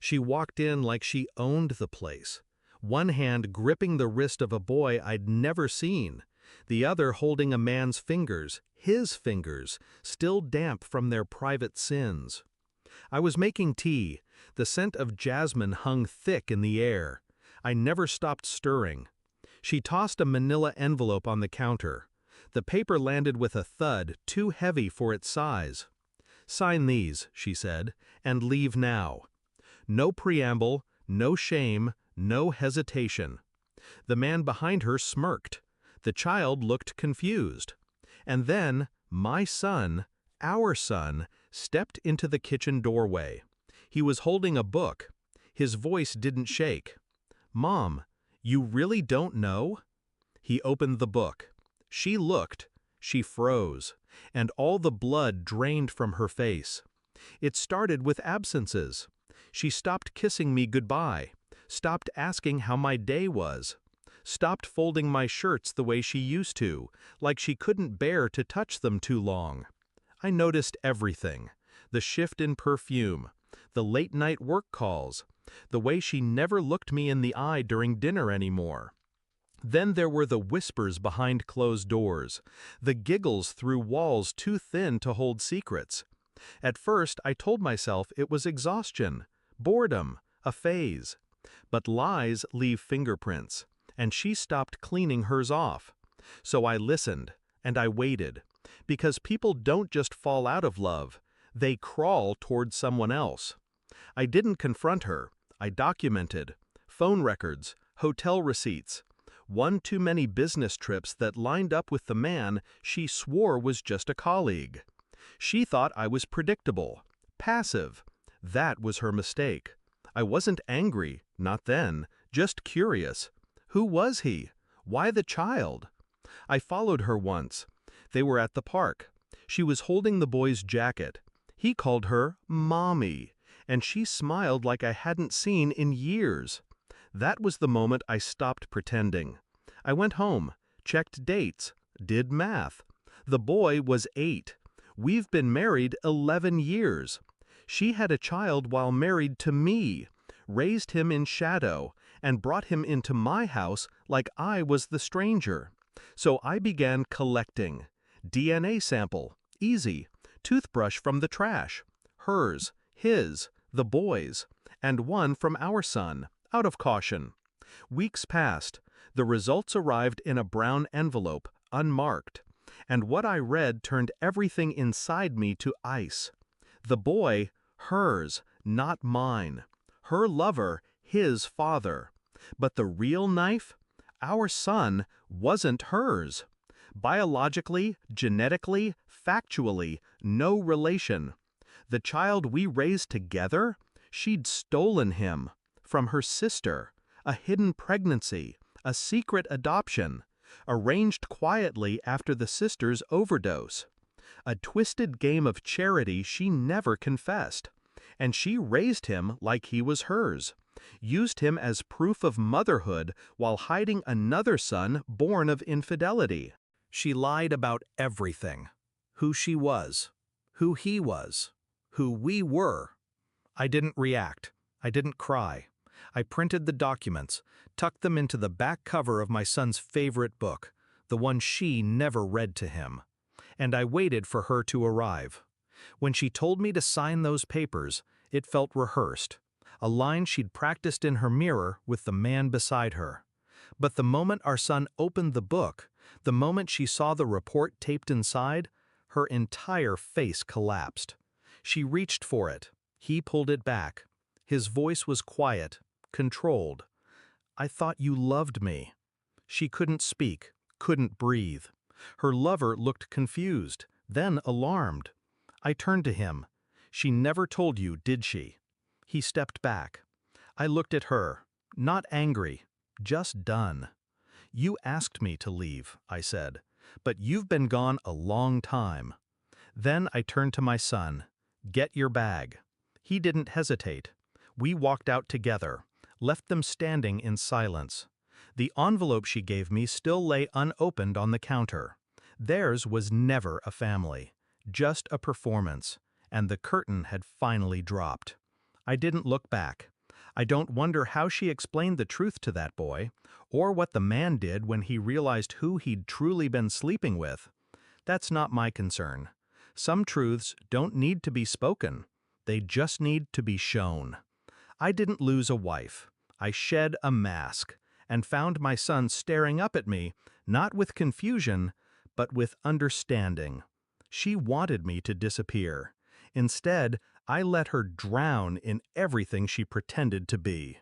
She walked in like she owned the place, one hand gripping the wrist of a boy I'd never seen, the other holding a man's fingers, his fingers, still damp from their private sins. I was making tea. The scent of jasmine hung thick in the air. I never stopped stirring. She tossed a manila envelope on the counter. The paper landed with a thud too heavy for its size. "Sign these," she said, "and leave now." No preamble, no shame, no hesitation. The man behind her smirked. The child looked confused. And then, my son, our son, stepped into the kitchen doorway. He was holding a book. His voice didn't shake. "Mom, you really don't know?" He opened the book. She looked. She froze, and all the blood drained from her face. It started with absences. She stopped kissing me goodbye, stopped asking how my day was, stopped folding my shirts the way she used to, like she couldn't bear to touch them too long. I noticed everything: the shift in perfume, the late-night work calls, the way she never looked me in the eye during dinner anymore. Then there were the whispers behind closed doors, the giggles through walls too thin to hold secrets. At first, I told myself it was exhaustion, boredom, a phase. But lies leave fingerprints, and she stopped cleaning hers off. So I listened, and I waited, because people don't just fall out of love, they crawl toward someone else. I didn't confront her. I documented. Phone records, hotel receipts, one too many business trips that lined up with the man she swore was just a colleague. She thought I was predictable, passive. That was her mistake. I wasn't angry, not then, just curious. Who was he? Why the child? I followed her once. They were at the park. She was holding the boy's jacket. He called her Mommy, and she smiled like I hadn't seen in years. That was the moment I stopped pretending. I went home, checked dates, did math. The boy was 8. We've been married 11 years. She had a child while married to me, raised him in shadow, and brought him into my house like I was the stranger. So I began collecting. DNA sample, easy. Toothbrush from the trash. Hers, his, the boy's, and one from our son, out of caution. Weeks passed. The results arrived in a brown envelope, unmarked. And what I read turned everything inside me to ice. The boy, hers, not mine. Her lover, his father. But the real knife? Our son wasn't hers. Biologically, genetically, factually, no relation. The child we raised together? She'd stolen him. From her sister. A hidden pregnancy. A secret adoption. Arranged quietly after the sister's overdose. A twisted game of charity she never confessed. And she raised him like he was hers. Used him as proof of motherhood while hiding another son born of infidelity. She lied about everything. Who she was. Who he was. Who we were. I didn't react. I didn't cry. I printed the documents, tucked them into the back cover of my son's favorite book, the one she never read to him. And I waited for her to arrive. When she told me to sign those papers, it felt rehearsed, a line she'd practiced in her mirror with the man beside her. But the moment our son opened the book, the moment she saw the report taped inside, her entire face collapsed. She reached for it. He pulled it back. His voice was quiet, controlled. "I thought you loved me." She couldn't speak, couldn't breathe. Her lover looked confused, then alarmed. I turned to him. "She never told you, did she?" He stepped back. I looked at her, not angry, just done. "You asked me to leave," I said, "but you've been gone a long time." Then I turned to my son. "Get your bag." He didn't hesitate. We walked out together, left them standing in silence. The envelope she gave me still lay unopened on the counter. Theirs was never a family, just a performance, and the curtain had finally dropped. I didn't look back. I don't wonder how she explained the truth to that boy, or what the man did when he realized who he'd truly been sleeping with. That's not my concern. Some truths don't need to be spoken. They just need to be shown. I didn't lose a wife. I shed a mask and found my son staring up at me, not with confusion, but with understanding. She wanted me to disappear. Instead, I let her drown in everything she pretended to be.